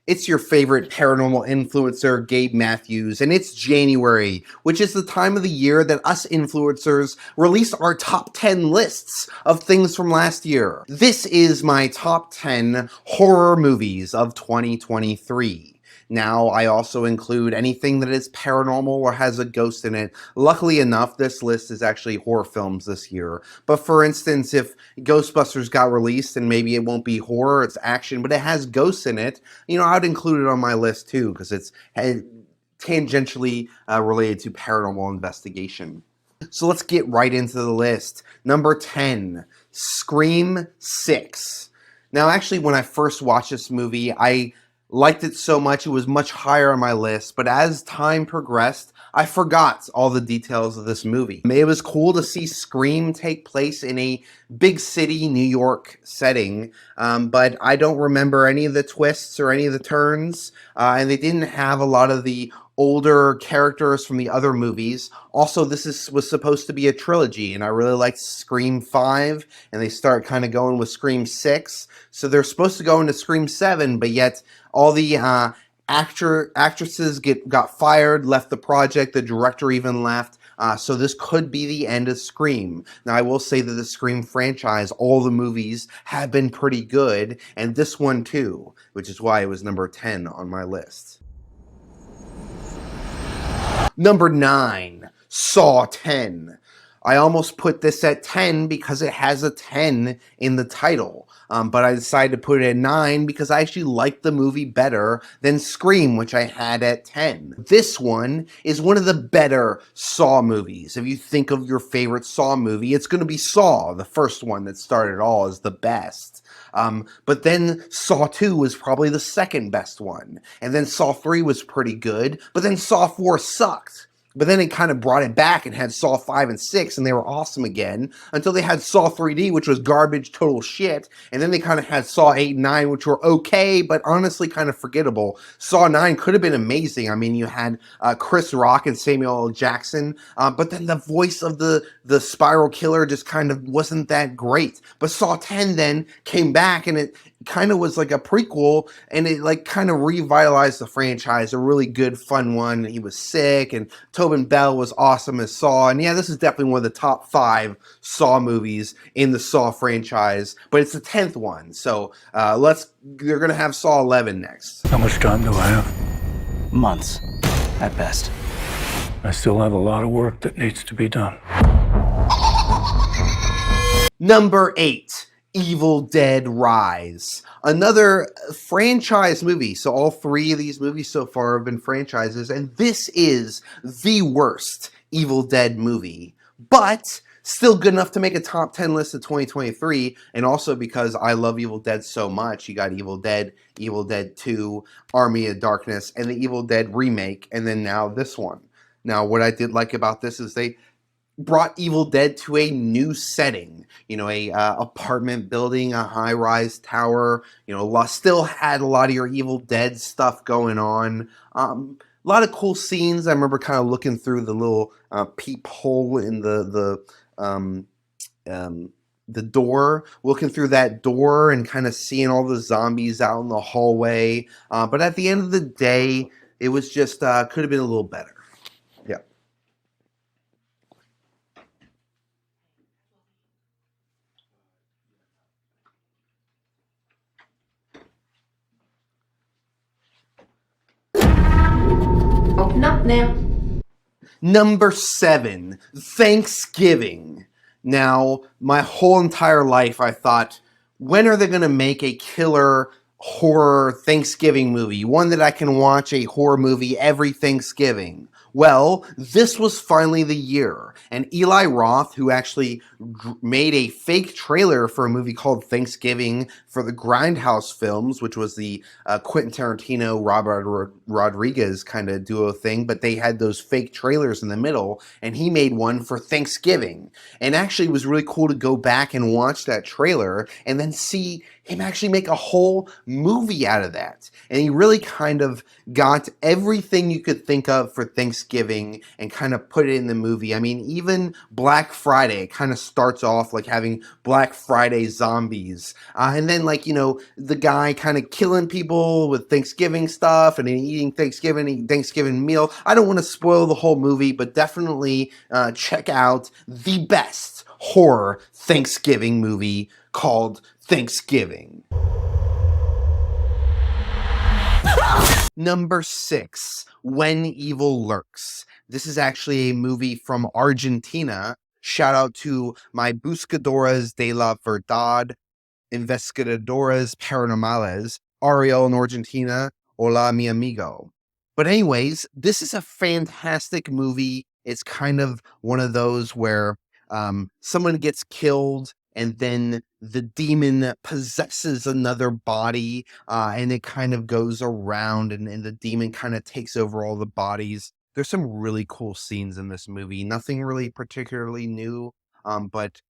It's your favorite paranormal influencer, Gabe Mathews, and it's January, which is the time of the year that us influencers release our top 10 lists of things from last year. This is my top 10 horror movies of 2023. Now, I also include anything that is paranormal or has a ghost in it. Luckily enough, this list is actually horror films this year. But for instance, if Ghostbusters got released, and maybe it won't be horror, it's action, but it has ghosts in it, I'd include it on my list too, because it's tangentially related to paranormal investigation. So let's get right into the list. Number 10, Scream 6. Now, actually, when I first watched this movie, I liked it so much, it was much higher on my list, but as time progressed, I forgot all the details of this movie. It was cool to see Scream take place in a big city, New York setting, but I don't remember any of the twists or any of the turns, and they didn't have a lot of the older characters from the other movies. Also, was supposed to be a trilogy, and I really liked Scream 5, and they start kind of going with Scream 6, so they're supposed to go into Scream 7, but yet all the actresses got fired, left the project, the director even left, so this could be the end of Scream. Now, I will say that the Scream franchise, all the movies, have been pretty good, and this one too, which is why it was number 10 on my list. Number 9, Saw 10. I almost put this at 10 because it has a 10 in the title. But I decided to put it at 9 because I actually liked the movie better than Scream, which I had at 10. This one is one of the better Saw movies. If you think of your favorite Saw movie, it's going to be Saw, the first one that started it all, is the best. But then Saw 2 was probably the second best one. And then Saw 3 was pretty good, but then Saw 4 sucked. But then it kind of brought it back and had Saw 5 and 6, and they were awesome again, until they had Saw 3D, which was garbage, total shit, and then they kind of had Saw 8 and 9, which were okay, but honestly kind of forgettable. Saw 9 could have been amazing. I mean, you had Chris Rock and Samuel L. Jackson, but then the voice of the Spiral Killer just kind of wasn't that great. But Saw 10 then came back, and it kind of was like a prequel, and it like kind of revitalized the franchise. A really good, fun one. He was sick, and Tobin Bell was awesome as Saw, and yeah, this is definitely one of the top 5 Saw movies in the Saw franchise, but it's the 10th one, so they're gonna have Saw 11 next. How much time do I have? Months, at best. I still have a lot of work that needs to be done. Number 8, Evil Dead Rise. Another franchise movie. So all 3 of these movies so far have been franchises, and this is the worst Evil Dead movie, but still good enough to make a top 10 list of 2023, and also because I love Evil Dead so much. You got Evil Dead 2, Army of Darkness, and the Evil Dead remake, and then now this one. Now, what I did like about this is they brought Evil Dead to a new setting, a apartment building, a high-rise tower, still had a lot of your Evil Dead stuff going on. A lot of cool scenes. I remember kind of looking through the little peephole in the door, looking through that door and kind of seeing all the zombies out in the hallway. But at the end of the day, it was just could have been a little better. Yeah. Open up now. Number 7, Thanksgiving. Now, my whole entire life I thought, when are they going to make a killer horror Thanksgiving movie? One that I can watch a horror movie every Thanksgiving. Well, this was finally the year, and Eli Roth, who actually made a fake trailer for a movie called Thanksgiving for the Grindhouse films, which was the Quentin Tarantino, Robert Rodriguez kind of duo thing, but they had those fake trailers in the middle, and he made one for Thanksgiving. And actually, it was really cool to go back and watch that trailer and then see him actually make a whole movie out of that. And he really kind of got everything you could think of for Thanksgiving and kind of put it in the movie. I mean, even Black Friday kind of starts off like having Black Friday zombies. And then, like, the guy kind of killing people with Thanksgiving stuff and then eating Thanksgiving meal. I don't want to spoil the whole movie, but definitely check out the best horror Thanksgiving movie called Thanksgiving. Number 6, When Evil Lurks. This is actually a movie from Argentina. Shout out to my Buscadoras de la Verdad, Investigadoras Paranormales, Ariel in Argentina, hola mi amigo. But anyways, this is a fantastic movie. It's kind of one of those where someone gets killed and then the demon possesses another body, and it kind of goes around and the demon kind of takes over all the bodies. There's some really cool scenes in this movie. Nothing really particularly new, but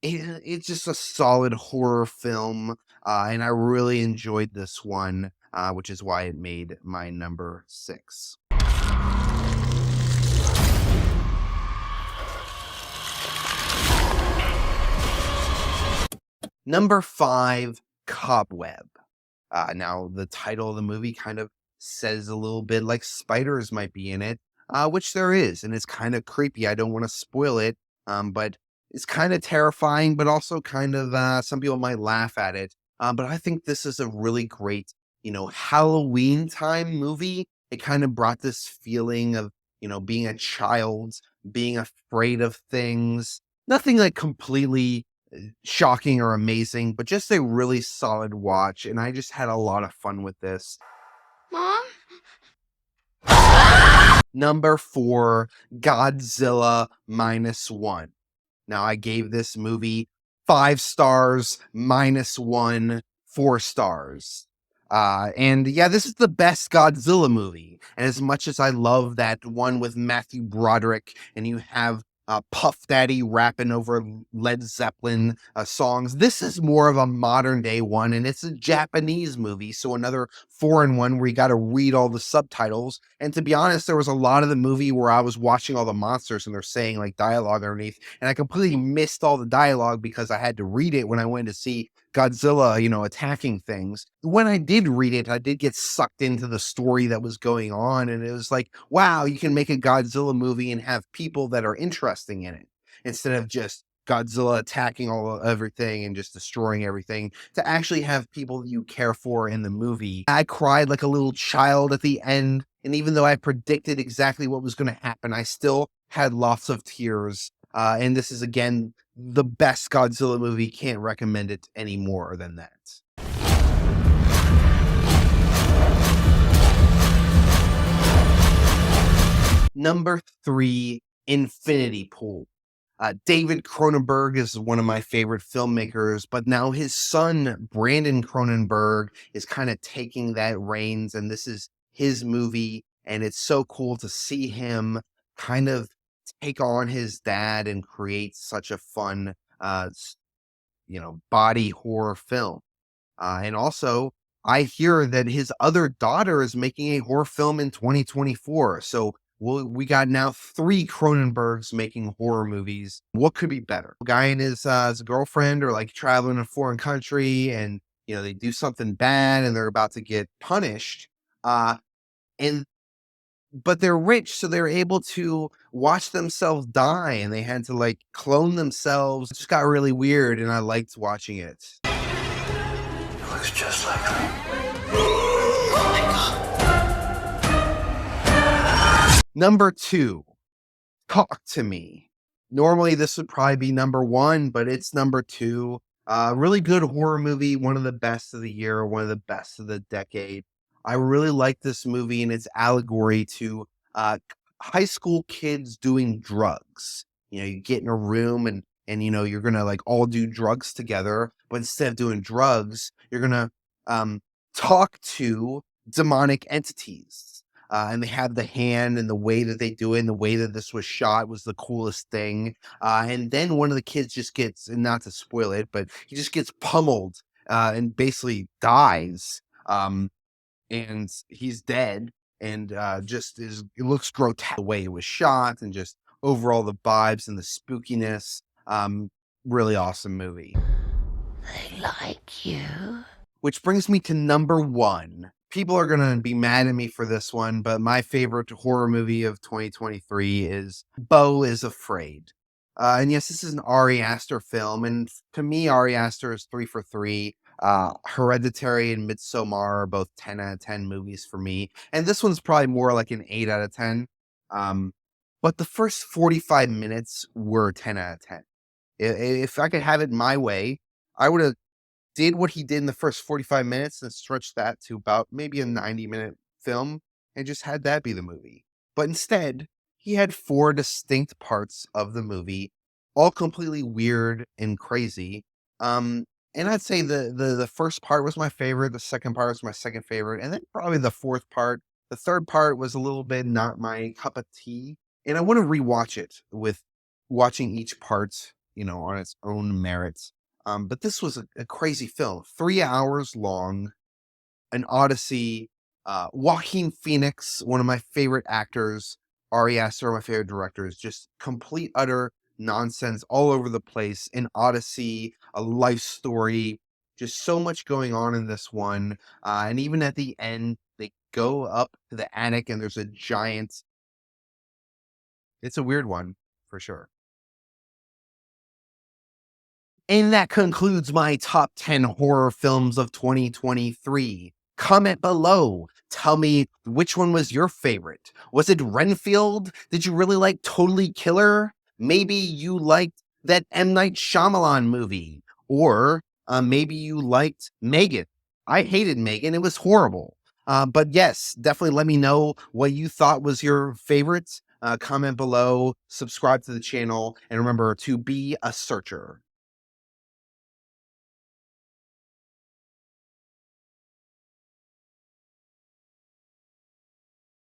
it's just a solid horror film, and I really enjoyed this one, which is why it made my number 6. Number 5, Cobweb. Now, the title of the movie kind of says a little bit like spiders might be in it, which there is, and it's kind of creepy. I don't want to spoil it, but it's kind of terrifying, but also kind of, some people might laugh at it. But I think this is a really great, Halloween time movie. It kind of brought this feeling of, being a child, being afraid of things. Nothing like completely shocking or amazing, but just a really solid watch. And I just had a lot of fun with this. Mom? Number 4, Godzilla Minus One. Now, I gave this movie 5 stars, minus 1, 4 stars. And yeah, this is the best Godzilla movie. And as much as I love that one with Matthew Broderick, and you have Puff Daddy rapping over Led Zeppelin songs, this is more of a modern day one, and it's a Japanese movie, so another foreign one where you got to read all the subtitles. And to be honest, there was a lot of the movie where I was watching all the monsters and they're saying like dialogue underneath, and I completely missed all the dialogue because I had to read it when I went to see Godzilla, attacking things. When I did read it, I did get sucked into the story that was going on, and it was like, wow, you can make a Godzilla movie and have people that are interesting in it instead of just Godzilla attacking everything and just destroying everything, to actually have people that you care for in the movie. I cried like a little child at the end, and even though I predicted exactly what was going to happen, I still had lots of tears. And this is, again, the best Godzilla movie. Can't recommend it any more than that. Number 3, Infinity Pool. David Cronenberg is one of my favorite filmmakers, but now his son, Brandon Cronenberg, is kind of taking that reins, and this is his movie, and it's so cool to see him kind of take on his dad and create such a fun, body horror film. And also, I hear that his other daughter is making a horror film in 2024. So we got now 3 Cronenbergs making horror movies. What could be better? A guy and his girlfriend are like traveling in a foreign country, and they do something bad and they're about to get punished. And but they're rich, so they're able to watch themselves die, and they had to like clone themselves. It just got really weird, and I liked watching it. It looks just like me. Number 2, Talk to Me. Normally this would probably be number 1, but it's number 2. Really good horror movie, one of the best of the year, one of the best of the decade. I really like this movie and its allegory to high school kids doing drugs. You get in a room and you're gonna like all do drugs together, but instead of doing drugs, you're gonna talk to demonic entities. And they have the hand, and the way that they do it and the way that this was shot was the coolest thing. And then one of the kids just gets, and not to spoil it, but he just gets pummeled and basically dies. And he's dead, and just it looks grotesque the way it was shot, and just overall the vibes and the spookiness. Really awesome movie. They like you. Which brings me to number 1. People are gonna be mad at me for this one, but my favorite horror movie of 2023 is Beau is Afraid. And yes, this is an Ari Aster film, and to me, Ari Aster is 3 for 3. Hereditary and Midsommar are both 10 out of 10 movies for me, and this one's probably more like an 8 out of 10. But the first 45 minutes were 10 out of 10. If I could have it my way, I would have did what he did in the first 45 minutes and stretched that to about maybe a 90-minute film and just had that be the movie. But instead, he had 4 distinct parts of the movie, all completely weird and crazy. And I'd say the first part was my favorite, the second part was my second favorite, and then probably the fourth part. The third part was a little bit not my cup of tea, and I want to rewatch it with watching each part, on its own merits. But this was a crazy film, 3 hours long, an odyssey. Joaquin Phoenix, one of my favorite actors, Ari Aster, my favorite directors, just complete, utter nonsense all over the place. An odyssey, a life story, just so much going on in this one. And even at the end, they go up to the attic and there's a giant. It's a weird one, for sure. And that concludes my top 10 horror films of 2023. Comment below. Tell me which one was your favorite. Was it Renfield? Did you really like Totally Killer? Maybe you liked that M. Night Shyamalan movie. Or maybe you liked Megan. I hated Megan. It was horrible. But yes, definitely let me know what you thought was your favorite. Comment below, subscribe to the channel, and remember to be a searcher.